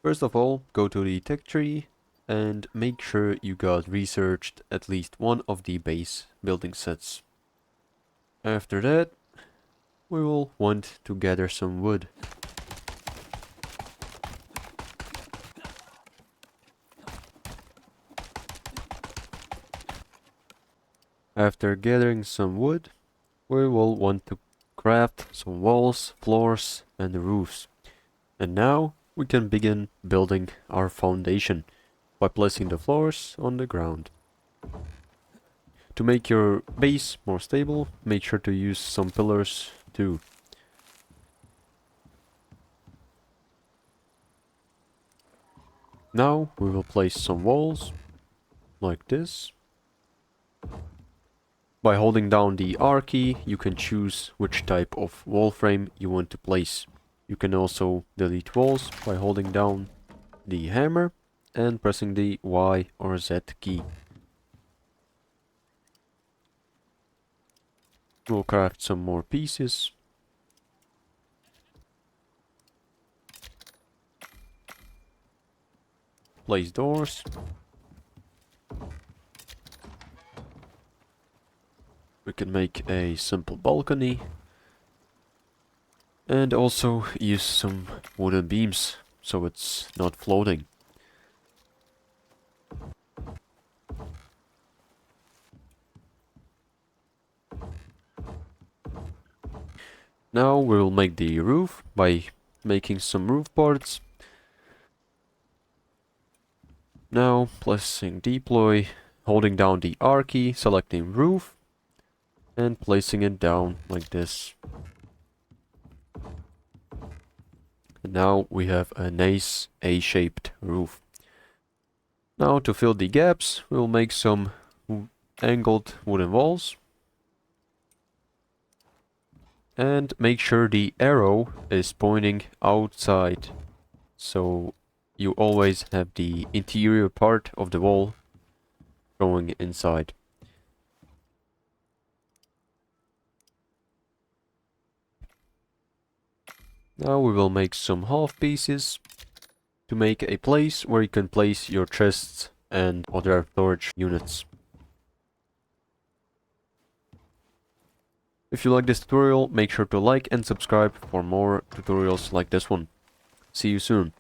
First of all, go to the tech tree and make sure you got researched at least one of the base building sets. After that, we will want to gather some wood. After gathering some wood, we will want to craft some walls, floors, and roofs. And now we can begin building our foundation by placing the floors on the ground. To make your base more stable, make sure to use some pillars too. Now we will place some walls, like this. By holding down the R key, you can choose which type of wall frame you want to place. You can also delete walls by holding down the hammer and pressing the Y or Z key. We'll craft some more pieces. Place doors. We can make a simple balcony. And also use some wooden beams so it's not floating. Now we will make the roof by making some roof parts. Now placing deploy, holding down the R key, selecting roof, and placing it down like this. And now we have a nice A-shaped roof. Now to fill the gaps, we'll make some angled wooden walls. And make sure the arrow is pointing outside, so you always have the interior part of the wall going inside. Now we will make some half pieces to make a place where you can place your chests and other storage units. If you like this tutorial, make sure to like and subscribe for more tutorials like this one. See you soon.